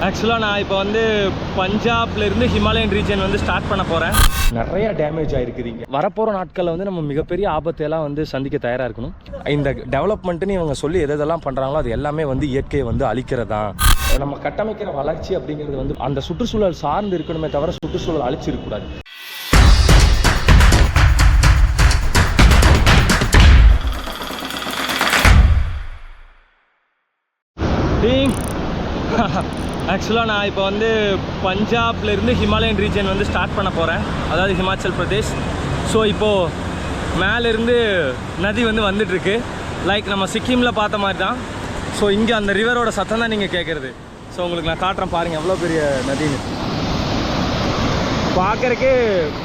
ஆக்சுவலாக நான் இப்போ வந்து பஞ்சாப்லேருந்து ஹிமாலயன் ரீஜன் வந்து ஸ்டார்ட் பண்ண போகிறேன். நிறைய டேமேஜ் ஆகிருக்குதுங்க. வரப்போகிற நாட்களில் வந்து நம்ம மிகப்பெரிய ஆபத்தையெல்லாம் வந்து சந்திக்க தயாராக இருக்கணும். இந்த டெவலப்மெண்ட்டுன்னு இவங்க சொல்லி எதெல்லாம் பண்ணுறாங்களோ அது எல்லாமே வந்து இயற்கையை வந்து அழிக்கிறதா. நம்ம கட்டமைக்கிற வளர்ச்சி அப்படிங்கிறது வந்து அந்த சுற்றுச்சூழல் சார்ந்து இருக்கணுமே தவிர சுற்றுச்சூழல் அழிச்சிருக்கக்கூடாது. ஆக்சுவலாக நான் இப்போ வந்து பஞ்சாப்லேருந்து ஹிமாலயன் ரீஜன் வந்து ஸ்டார்ட் பண்ண போகிறேன், அதாவது ஹிமாச்சல் பிரதேஷ். ஸோ இப்போது மேலேருந்து நதி வந்து வந்துட்டுருக்கு. லைக் நம்ம சிக்கிமில் பார்த்த மாதிரி தான். ஸோ இங்கே அந்த ரிவரோட சத்தம் தான் நீங்கள் கேட்குறது. ஸோ உங்களுக்கு நான் காட்டுறேன் பாருங்கள் எவ்வளோ பெரிய நதின்னு. பார்க்குறக்கே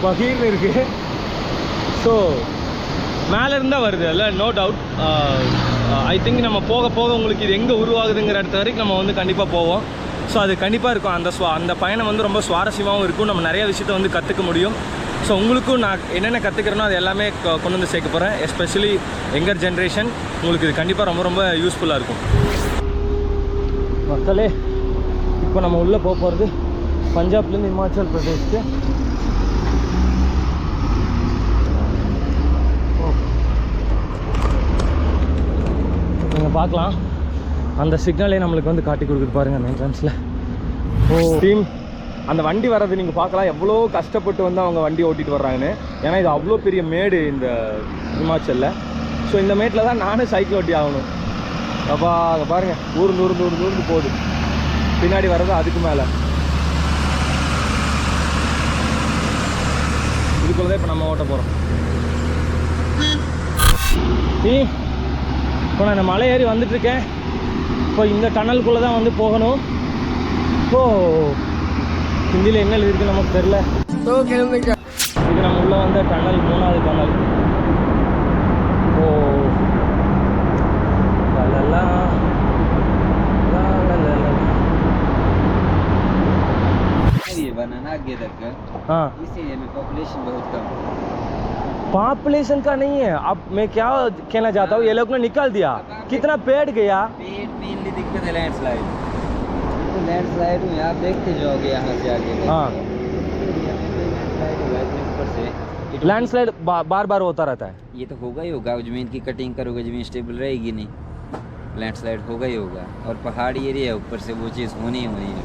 பகீர்னு இருக்குது. ஸோ மேலேருந்து தான் வருது இல்லை, நோ டவுட். ஐ திங்க் நம்ம போக போக உங்களுக்கு இது எங்கே உருவாகுதுங்கிற இடத்த வரைக்கும் நம்ம வந்து கண்டிப்பாக போவோம். ஸோ அது கண்டிப்பாக இருக்கும். அந்த பயணம் வந்து ரொம்ப சுவாரஸ்யமாகவும் இருக்கும். நம்ம நிறைய விஷயத்த வந்து கற்றுக்க முடியும். ஸோ உங்களுக்கும் நான் என்னென்ன கற்றுக்கிறேனோ அது எல்லாமே கொண்டு வந்து சேர்க்க போகிறேன். எஸ்பெஷலி யங்கர் ஜென்ரேஷன் உங்களுக்கு இது கண்டிப்பாக ரொம்ப ரொம்ப யூஸ்ஃபுல்லாக இருக்கும். மக்களே, இப்போ நம்ம உள்ளே போக போகிறது பஞ்சாப்லேருந்து ஹிமாச்சல் பிரதேஷ்க்கு. நீங்கள் பார்க்கலாம் அந்த சிக்னலே நம்மளுக்கு வந்து காட்டி கொடுக்குது பாருங்கள் அந்த என்ட்ரன்ஸில். டீம் அந்த வண்டி வர்றது நீங்கள் பார்க்கலாம் எவ்வளோ கஷ்டப்பட்டு வந்து அவங்க வண்டி ஓட்டிகிட்டு வர்றாங்கன்னு. ஏன்னா இது அவ்வளோ பெரிய மேடு இந்த ஹிமாச்சலில். ஸோ இந்த மேட்டில் தான் நானும் சைக்கிள் ஓட்டி ஆகணும். அப்பா அங்கே பாருங்கள் ஊர்ந்து போகுது. பின்னாடி வர்றது அதுக்கு மேலே. இதுக்குள்ள தான் இப்போ நம்ம ஓட்ட போகிறோம். இப்போ நான் இந்த மலை ஏறி வந்துட்டுருக்கேன். இப்போ இந்த டனலுக்குள்ளே தான் வந்து போகணும். ஹிந்தியில் என்ன இருக்குது நமக்கு தெரில. இது நம்ம உள்ளே வந்த டனல், 3வது டனல். पॉपुलेशन का नहीं है. अब मैं क्या कहना चाहता हूँ, ये लोग ने निकाल दिया. कितना पेड़ गया. पेड़ मेनली दिक्कत है लैंडस्लाइड में. आप देखते जाओगे यहाँ से आगे. हाँ, लैंडस्लाइड बार बार होता रहता है. ये तो होगा ही होगा. जमीन की कटिंग करोगे जमीन स्टेबल रहेगी नहीं, लैंडस्लाइड होगा ही होगा. और पहाड़ी एरिया है, ऊपर से वो चीज़ होनी ही होनी है.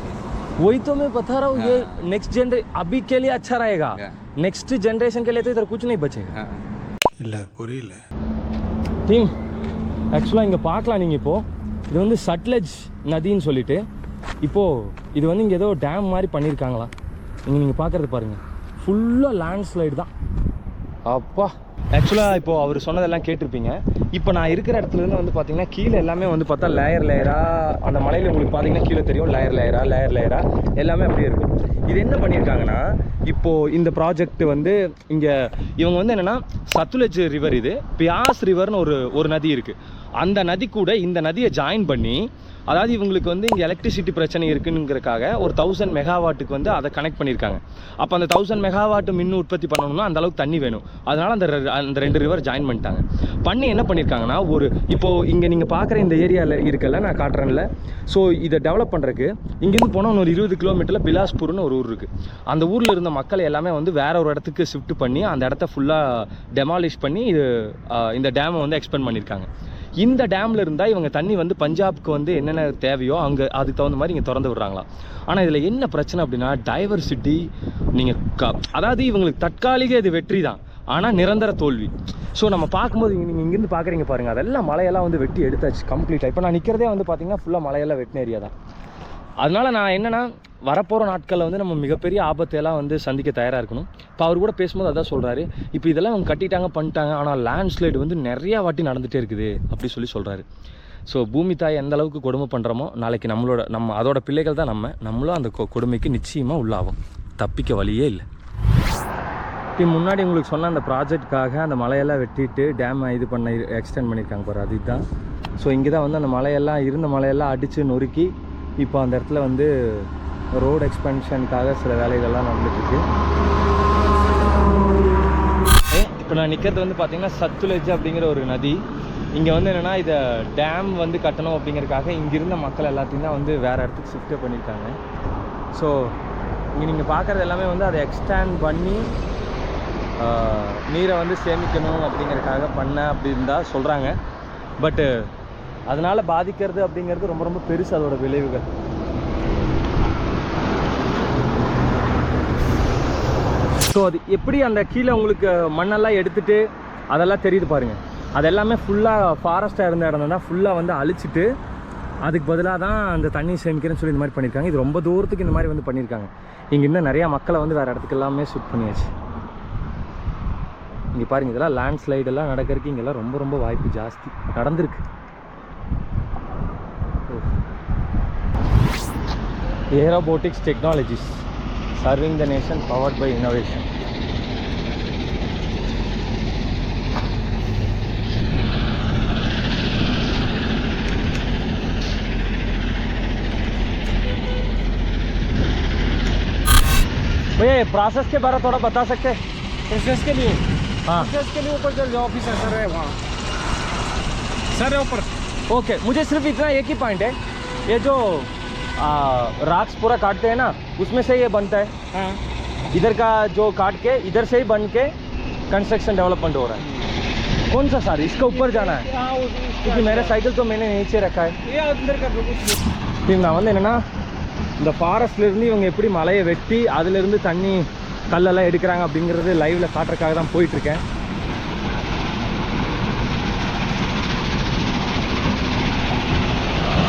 वही तो मैं बता रहा हूँ. ये नेक्स्ट जनरेशन अभी के लिए अच्छा रहेगा, नेक्स्ट जनरेशन के लिए तो इधर कुछ नहीं बचेगा. புரியல டீம். ஆக்சுவலாக இங்கே பார்க்கலாம் நீங்கள். இப்போது இது வந்து சட்லஜ் நதின்னு சொல்லிட்டு இப்போது இது வந்து இங்கே ஏதோ டேம் மாதிரி பண்ணியிருக்காங்களா. நீங்கள் பார்க்குறது பாருங்கள், ஃபுல்லாக லேண்ட்ஸ்லைடு தான். அப்பா ஆக்சுவலாக இப்போது அவர் சொன்னதெல்லாம் கேட்டிருப்பீங்க. இப்போ நான் இருக்கிற இடத்துலேருந்து வந்து பார்த்தீங்கன்னா கீழே எல்லாமே வந்து பார்த்தா லேயராக அந்த மலையில் உங்களுக்கு பார்த்தீங்கன்னா கீழே தெரியும் லேயர் லேயராக எல்லாமே அப்படியே இருக்கும். இது என்ன பண்ணியிருக்காங்கன்னா, இப்போது இந்த ப்ராஜெக்ட் வந்து இங்கே இவங்க வந்து என்னென்னா சத்துலஜ் ரிவர், இது பியாஸ் ரிவர்னு ஒரு நதி இருக்குது. அந்த நதி கூட இந்த நதியை ஜாயின் பண்ணி, அதாவது இவங்களுக்கு வந்து இங்கே எலக்ட்ரிசிட்டி பிரச்சனை இருக்குங்கிறதுக்காக ஒரு 1000 மெகாவாட்டுக்கு வந்து அதை கனெக்ட் பண்ணியிருக்காங்க. அப்போ அந்த 1000 மெகாவாட்டு மின் உற்பத்தி பண்ணணும்னா அந்தளவுக்கு தண்ணி வேணும். அதனால் அந்த 2 ரிவர் ஜாயின் பண்ணிட்டாங்க. பண்ணி என்ன பண்ணியிருக்காங்கன்னா, இப்போது இங்கே நீங்கள் பார்க்குற இந்த ஏரியாவில் இருக்கல நான் காட்டுறேன்ல. ஸோ இதை டெவலப் பண்ணுறதுக்கு இங்கேருந்து போனால் ஒரு 20 கிலோமீட்டரில் பிலாஸ்பூர்னு ஒரு ஊர் இருக்குது. அந்த ஊரில் இருந்த மக்களை எல்லாமே வந்து வேற ஒரு இடத்துக்கு ஷிஃப்ட் பண்ணி அந்த இடத்த ஃபுல்லாக டெமாலிஷ் பண்ணி இந்த டேமை வந்து எக்ஸ்பெண்ட் பண்ணியிருக்காங்க. இந்த டேமில் இருந்தால் இவங்க தண்ணி வந்து பஞ்சாப்க்கு வந்து என்னென்ன தேவையோ அங்கே அதுக்கு தகுந்த மாதிரி இங்கே திறந்து விடுறாங்களாம். ஆனால் இதில் என்ன பிரச்சனை அப்படின்னா, டைவர்சிட்டி. அதாவது இவங்களுக்கு தற்காலிக இது வெற்றி தான், ஆனால் நிரந்தர தோல்வி. ஸோ நம்ம பார்க்கும்போது நீங்கள் இங்கேருந்து பார்க்குறீங்க பாருங்கள், அதெல்லாம் மலையெல்லாம் வந்து வெட்டி எடுத்தாச்சு கம்ப்ளீட்டாக. இப்போ நான் நிற்கிறதே வந்து பார்த்திங்கன்னா ஃபுல்லாக மலையெல்லாம் வெட்டின ஏரியா தான். அதனால் நான் என்னென்னா, வரப்போகிற நாட்களில் வந்து நம்ம மிகப்பெரிய ஆபத்தையெல்லாம் வந்து சந்திக்க தயாராக இருக்கணும். இப்போ அவர் கூட பேசும்போது அதான் சொல்கிறாரு, இப்போ இதெல்லாம் அவங்க கட்டிட்டாங்க பண்ணிட்டாங்க, ஆனால் லேண்ட்ஸ்லைடு வந்து நிறையா வாட்டி நடந்துகிட்டே இருக்குது அப்படி சொல்கிறாரு. ஸோ பூமி தாய் எந்த அளவுக்கு கொடுமை பண்ணுறோமோ நாளைக்கு அதோட பிள்ளைகள் தான் நம்மளும் அந்த கொடுமைக்கு நிச்சயமாக உள்ளாகும். தப்பிக்க வழியே இல்லை. இப்போ முன்னாடி உங்களுக்கு சொன்ன அந்த ப்ராஜெக்டுக்காக அந்த மலையெல்லாம் வெட்டிட்டு டேம் எக்ஸ்டெண்ட் பண்ணியிருக்காங்க பாரு, அதுதான். ஸோ இங்கே தான் வந்து அந்த மலையெல்லாம் அடித்து நொறுக்கி இப்போ அந்த இடத்துல வந்து ரோடு எக்ஸ்பென்ஷனுக்காக சில வேலைகள்லாம் நடந்துட்டுருக்கு. இப்போ நான் நிற்கிறது வந்து பார்த்திங்கன்னா சத்துலஜ் அப்படிங்கிற ஒரு நதி. இங்கே வந்து என்னென்னா இதை டேம் வந்து கட்டணும் அப்படிங்கிறதுக்காக இங்கே இருந்த மக்கள் எல்லாத்தையும் தான் வந்து வேறு இடத்துக்கு ஷிஃப்ட் பண்ணியிருக்காங்க. ஸோ இங்கே நீங்கள் பார்க்குறது எல்லாமே வந்து அதை எக்ஸ்டேண்ட் பண்ணி நீரை வந்து சேமிக்கணும் அப்படிங்கிறதுக்காக பண்ண அப்படின்னு தான் சொல்கிறாங்க. பட்டு அதனால் பாதிக்கிறது அப்படிங்கிறது ரொம்ப ரொம்ப பெருசு அதோட விளைவுகள். ஸோ அது எப்படி அந்த கீழே உங்களுக்கு மண்ணெல்லாம் எடுத்துகிட்டு அதெல்லாம் தெரியுது பாருங்கள். அது எல்லாமே ஃபுல்லாக ஃபாரஸ்ட்டாக இருந்த இடம் தான் ஃபுல்லாக வந்து அழிச்சிட்டு அதுக்கு பதிலாக தான் அந்த தண்ணி சேமிக்கிறேன்னு சொல்லி இந்த மாதிரி பண்ணியிருக்காங்க. இது ரொம்ப தூரத்துக்கு இந்த மாதிரி வந்து பண்ணியிருக்காங்க. இங்கே இன்னும் நிறையா மக்களை வந்து வேறு இடத்துக்கு எல்லாமே ஷிஃப்ட் பண்ணியாச்சு. இங்கே பாருங்கள், இதெல்லாம் லேண்ட் ஸ்லைடெல்லாம் நடக்கிறதுக்கு இங்கெல்லாம் ரொம்ப ரொம்ப வாய்ப்பு ஜாஸ்தி நடந்திருக்கு. ஏரோபோட்டிக்ஸ் technologies serving the nation, powered by innovation. भैया ये प्रोसेस के बारे में थोड़ा बता सकते हैं? प्रोसेस के लिए? हाँ, प्रोसेस के लिए ऊपर चल जाओ, ऑफिसर सर है वहाँ, सर है ऊपर. ओके. मुझे सिर्फ इतना एक ही पॉइंट है, ये जो राक्स पूरा काटते हैं ना, उसमें से ये बनता है. हाँ. इधर का जो काट के इधर से ही बन के कंस्ट्रक्शन डेवलपमेंट हो रहा है. कौन सा सर? इसका ऊपर जाना है? हाँ, क्योंकि मेरा साइकिल तो मैंने नीचे रखा है. ये अंदर कर दो कुछ. இப்போ நான் வந்து என்னென்னா இந்த ஃபாரஸ்ட்லேருந்து இவங்க எப்படி மலையை வெட்டி அதிலிருந்து தண்ணி கல்லெல்லாம் எடுக்கிறாங்க அப்படிங்கிறது லைவில் காட்டுறதுக்காக தான் போயிட்டுருக்கேன்.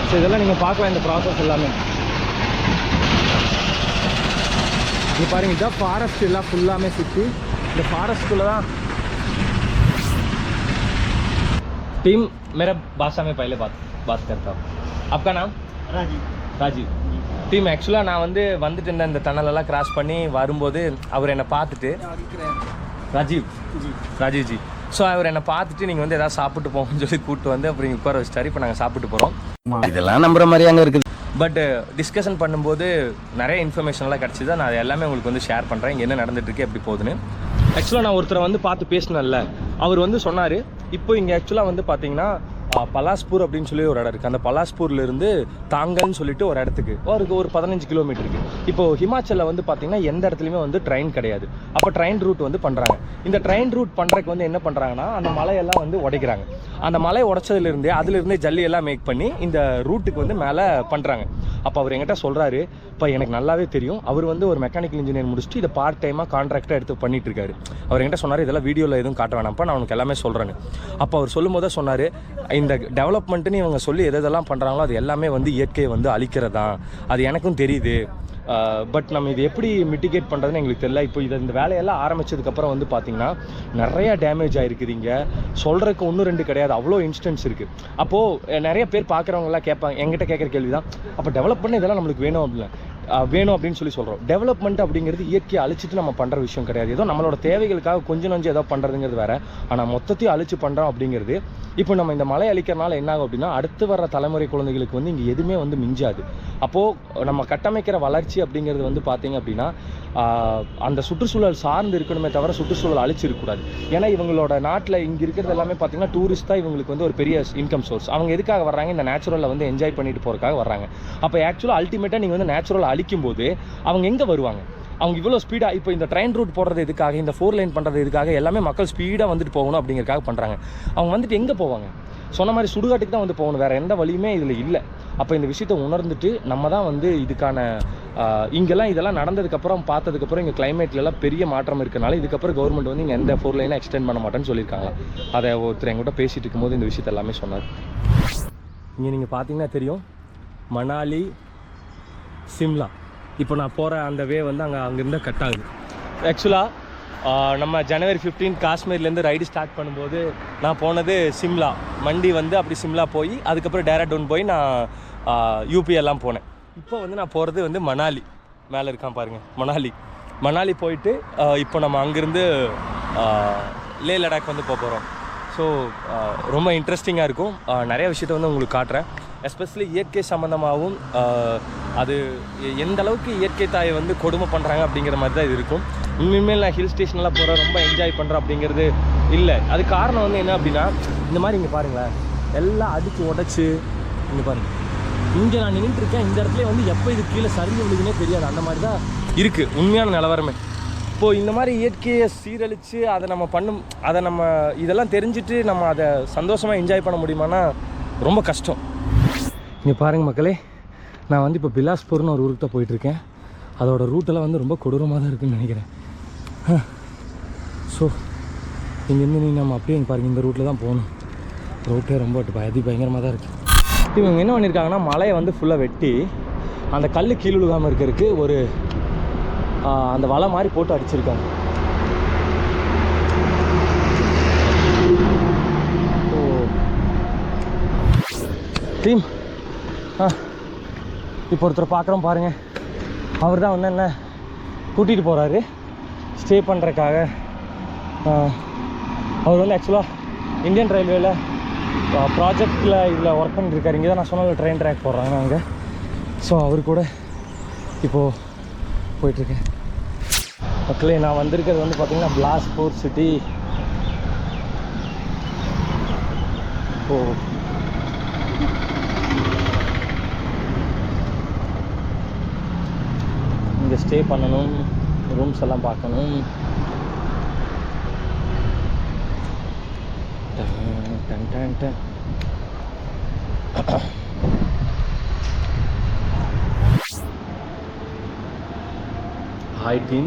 ஸோ இதெல்லாம் நீங்கள் பார்க்கலாம் இந்த ப்ராசஸ் எல்லாமே. இது பாருங்க, இதான் ஃபாரஸ்ட் எல்லாம் ஃபுல்லாமே சுற்றி இந்த ஃபாரஸ்ட்டுக்குள்ளே தான் टीम. मेरा भाषा में पहले बात करता हूँ. आपका नाम? ராஜீவ். டீம் ஆக்சுவலாக நான் வந்துட்டு இருந்தேன் இந்த டனலெல்லாம் கிராஸ் பண்ணி வரும்போது அவர் என்னை பார்த்துட்டு ராஜீவ் ஜி ஸோ அவர் என்னை பார்த்துட்டு நீங்கள் வந்து எதாவது சாப்பிட்டு போங்கன்னு சொல்லி கூப்பிட்டு வந்து அப்புறம் இங்கே உட்கார வச்சிட்டாரு. இப்போ நாங்கள் சாப்பிட்டு போகிறோம். இதெல்லாம் நம்புற மாதிரி அங்கே இருக்குது. பட் டிஸ்கஷன் பண்ணும்போது நிறைய இன்ஃபர்மேஷன்லாம் கிடச்சிது. நான் அது எல்லாமே உங்களுக்கு வந்து ஷேர் பண்ணுறேன், இங்கே என்ன நடந்துட்டுருக்கு எப்படி போகுதுன்னு. ஆக்சுவலாக நான் ஒருத்தரை வந்து பார்த்து பேசினேன்ல, அவர் வந்து சொன்னார் இப்போ இங்கே ஆக்சுவலாக வந்து பார்த்தீங்கன்னா பலாஸ்பூர் அப்படின்னு சொல்லி ஒரு இடம் இருக்குது. அந்த பலாஸ்பூர்லேருந்து தாங்கல்னு சொல்லிட்டு ஒரு இடத்துக்கு ஒரு 15 கிலோமீட்டருக்கு. இப்போது ஹிமாச்சலில் வந்து பார்த்திங்கன்னா எந்த இடத்துலையுமே வந்து ட்ரெயின் கிடையாது. அப்போ ட்ரெயின் ரூட் வந்து பண்ணுறாங்க. இந்த ட்ரெயின் ரூட் பண்ணுறதுக்கு வந்து என்ன பண்ணுறாங்கன்னா அந்த மலையெல்லாம் வந்து உடைக்கிறாங்க. அந்த மலை உடைச்சதுலேருந்தே அதிலிருந்தே ஜல்லியெல்லாம் மேக் பண்ணி இந்த ரூட்டுக்கு வந்து மேலே பண்ணுறாங்க. அப்போ அவர் என்கிட்ட சொல்கிறாரு, இப்போ எனக்கு நல்லாவே தெரியும், அவர் வந்து ஒரு மெக்கானிக்கல் இன்ஜினியர் முடிச்சுட்டு இதை பார்ட் டைமாக கான்ட்ராக்டாக எடுத்து பண்ணிட்டு இருக்காரு. அவர் என்கிட்ட சொன்னார், இதெல்லாம் வீடியோவில் எதுவும் காட்ட வேணாம்ப்பா, நான் உனக்கு எல்லாமே சொல்கிறேன்னு. அப்போ அவர் சொல்லும் போதே சொன்னார், இந்த டெவலப்மெண்ட்டுன்னு இவங்க சொல்லி எதெல்லாம் பண்ணுறாங்களோ அது எல்லாமே வந்து இயற்கையை வந்து அழிக்கிறதான். அது எனக்கும் தெரியுது. பட் நம்ம இது எப்படி மிட்டிகேட் பண்ணுறதுன்னு எங்களுக்கு தெரியல. இப்போ இந்த வேலையெல்லாம் ஆரம்பித்ததுக்கப்புறம் வந்து பார்த்திங்கன்னா நிறையா டேமேஜ் ஆகிருக்குது. இங்கே சொல்கிறதுக்கு 1-2 கிடையாது, அவ்வளோ இன்ஸ்டன்ஸ் இருக்குது. அப்போது நிறைய பேர் பார்க்குறவங்களாம் கேட்பாங்க, என்கிட்ட கேட்குற கேள்வி தான், அப்போ டெவலப் பண்ண இதெல்லாம் நம்மளுக்கு வேணும் அப்படின்னு சொல்லி சொல்கிறோம். டெவலப்மெண்ட் அப்படிங்கிறது இயற்கையை அழிச்சிட்டு நம்ம பண்ணுற விஷயம் கிடையாது. ஏதோ நம்மளோட தேவைகளுக்காக கொஞ்சம் ஏதோ பண்ணுறதுங்கிறது வேறு. ஆனால் மொத்தத்தையும் அழிச்சு பண்ணுறோம் அப்படிங்கிறது. இப்போ நம்ம இந்த மலை அழிக்கிறனால என்ன ஆகும் அப்படின்னா அடுத்து வர தலைமுறை குழந்தைகளுக்கு வந்து இங்கே எதுவுமே வந்து மிஞ்சாது. அப்போது நம்ம கட்டமைக்கிற வளர்ச்சி அப்படிங்கிறது வந்து பார்த்திங்க அப்படின்னா அந்த சுற்றுச்சூழல் சார்ந்து இருக்கணுமே தவிர சுற்றுச்சூழல் அழிச்சிருக்கக்கூடாது. ஏன்னா இவங்களோட நாட்டில் இங்கே இருக்கிறது எல்லாமே பார்த்திங்கன்னா டூரிஸ்ட் தான் இவங்களுக்கு வந்து ஒரு பெரிய இன்கம் சோர்ஸ். அவங்க எதுக்காக வர்றாங்க? இந்த நேச்சுரலில் வந்து என்ஜாய் பண்ணிட்டு போகிறதுக்காக வர்றாங்க. அப்போ ஆக்சுவலாக அல்டிமேட்டாக நீங்கள் வந்து நேச்சுரல் அழிக்கும் போது அவங்க எங்கே வருவாங்க? அவங்க இவ்வளோ ஸ்பீடாக இப்போ இந்த ட்ரெயின் ரூட் போடுறது எதுக்காக, இந்த 4 லைன் பண்ணுறது எதுக்காக, எல்லாமே மக்கள் ஸ்பீடாக வந்துட்டு போகணும் அப்படிங்கிறதுக்காக பண்ணுறாங்க. அவங்க வந்துட்டு எங்கே போவாங்க? சொன்ன மாதிரி சுடுகாட்டுக்கு தான் வந்து போகணும், வேறு எந்த வழியுமே இதில் இல்லை. அப்போ இந்த விஷயத்தை உணர்ந்துட்டு நம்ம தான் வந்து இதுக்கான இங்கெல்லாம் இதெல்லாம் நடந்ததுக்கப்புறம் பார்த்ததுக்கப்புறம் இங்கே கிளைமேட்லலாம் பெரிய மாற்றம் இருக்கனால இதுக்கப்புறம் கவர்மெண்ட் வந்து இங்கே எந்த 4 லைனை எக்ஸ்டெண்ட் பண்ண மாட்டேன்னு சொல்லியிருக்காங்க. அதை ஒருத்தர் எங்கிட்ட பேசிகிட்டு இருக்கும்போது இந்த விஷயத்தை எல்லாமே சொன்னார். இங்கே நீங்கள் பார்த்தீங்கன்னா தெரியும், மணாலி சிம்லா. இப்போ நான் போகிற அந்த வே வந்து அங்கேருந்து கட் ஆகுது. ஆக்சுவலாக நம்ம ஜனவரி 15 காஷ்மீர்லேருந்து ரைடு ஸ்டார்ட் பண்ணும்போது நான் போனது சிம்லா. மண்டி வந்து அப்படி சிம்லா போய் அதுக்கப்புறம் டேராடூன் போய் நான் யூபி எல்லாம் போனேன். இப்போ வந்து நான் போகிறது வந்து மணாலி. மேலே இருக்கான் பாருங்கள், மணாலி போயிட்டு இப்போ நம்ம அங்கேருந்து லே லடாக் வந்து போகிறோம். ஸோ ரொம்ப இன்ட்ரெஸ்டிங்காக இருக்கும். நிறைய விஷயத்த வந்து உங்களுக்கு காட்டுறேன். எஸ்பெஷலி இயற்கை சம்மந்தமாகவும் அது எந்த அளவுக்கு இயற்கை தாயை வந்து கொடுமை பண்ணுறாங்க அப்படிங்கிற மாதிரி தான் இது இருக்கும். இனிமேல் நான் ஹில் ஸ்டேஷன்லாம் போகிறேன், ரொம்ப என்ஜாய் பண்ணுறேன் அப்படிங்கிறது இல்லை. அது காரணம் வந்து என்ன அப்படின்னா, இந்த மாதிரி இங்கே பாருங்களேன், எல்லாம் அடித்து உடச்சி இங்கே பாருங்கள். இங்கே நான் நின்றுட்டுருக்கேன், இந்த இடத்துல வந்து எப்போ இது கீழே சரிஞ்சு விழுதுன்னே தெரியாது. அந்த மாதிரி தான் இருக்குது உண்மையான நிலவரமே. இப்போது இந்த மாதிரி இயற்கையை சீரழித்து அதை நம்ம இதெல்லாம் தெரிஞ்சுட்டு நம்ம அதை சந்தோஷமாக என்ஜாய் பண்ண முடியுமானா ரொம்ப கஷ்டம். இங்கே பாருங்கள் மக்களே, நான் வந்து இப்போ பிலாஸ்பூர்னு ஒரு ஊருக்கு தான் போயிட்டுருக்கேன். அதோட ரூட்டெல்லாம் வந்து ரொம்ப கொடூரமாக தான் இருக்குதுன்னு நினைக்கிறேன். ஸோ இங்கேருந்து நம்ம அப்படியே இங்கே பாருங்கள், இந்த ரூட்டில் தான் போகணும். ரூட்டே ரொம்ப பயங்கரமாக தான் இருக்குது. இவங்க என்ன பண்ணியிருக்காங்கன்னா, மலையை வந்து ஃபுல்லாக வெட்டி அந்த கல் கீழே விழுகாமல் இருக்கிறதுக்கு ஒரு அந்த வலை மாதிரி போட்டு அடிச்சிருக்காங்க. ஓ டீம், இப்போ ஒருத்தர் பார்க்குறோம் பாருங்கள். அவர் தான் வந்து என்ன கூட்டிகிட்டு போகிறாரு ஸ்டே பண்ணுறதுக்காக. அவர் வந்து ஆக்சுவலாக இந்தியன் ரயில்வேயில் ப்ராஜெக்டில் இதில் ஒர்க் பண்ணிட்டுருக்காரு. இங்கே தான் நான் சொன்ன ட்ரெயின் ட்ராக் போடுறாங்க அங்கே. ஸோ அவர் கூட இப்போது போயிட்டுருக்கேன். மக்களே, நான் வந்திருக்கிறது வந்து பார்த்திங்கன்னா பிலாஸ்பூர் சிட்டி. இப்போது இங்கே ஸ்டே பண்ணணும், ரூம்ஸ் எல்லாம் பார்க்கணும். ஹாய் டீம்,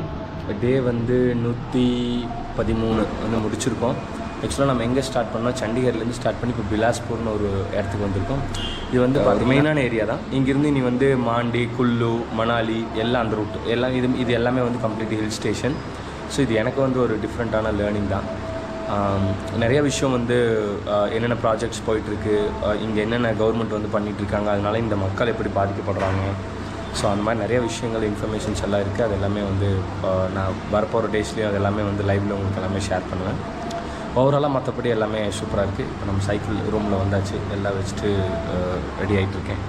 டே வந்து 113 வந்து முடிச்சிருக்கோம். ஆக்சுவலாக நம்ம எங்கே ஸ்டார்ட் பண்ணோம், சண்டிகர்லேருந்து ஸ்டார்ட் பண்ணி இப்போ பிலாஸ்பூர்னு ஒரு இடத்துக்கு வந்திருக்கோம். இது வந்து மெயினான ஏரியா தான். இங்கேருந்து நீ வந்து மாண்டி, குல்லு, மணாலி எல்லாம் அந்த ரூட் எல்லாம் இது எல்லாமே வந்து கம்ப்ளீட் ஹில் ஸ்டேஷன். ஸோ இது எனக்கு வந்து ஒரு டிஃப்ரெண்ட்டான லேர்னிங் தான். நிறைய விஷயம் வந்து என்னென்ன ப்ராஜெக்ட்ஸ் போயிட்டுருக்கு, இங்கே என்னென்ன கவர்மெண்ட் வந்து பண்ணிகிட்ருக்காங்க, அதனால இந்த மக்கள் எப்படி பாதிக்கப்படுறாங்க, ஸோ அந்த மாதிரி நிறைய விஷயங்கள் இன்ஃபர்மேஷன்ஸ் எல்லாம் இருக்குது. அது எல்லாமே வந்து நான் வரப்போகிற டேஸ்லேயும் அது எல்லாமே வந்து லைவில் உங்களுக்கு எல்லாமே ஷேர் பண்ணுவேன். ஓவராலாக மற்றபடி எல்லாமே சூப்பராக இருக்குது. இப்போ நம்ம சைக்கிள் ரூமில் வந்தாச்சு, எல்லாம் வச்சுட்டு ரெடி ஆகிட்டுருக்கேன்.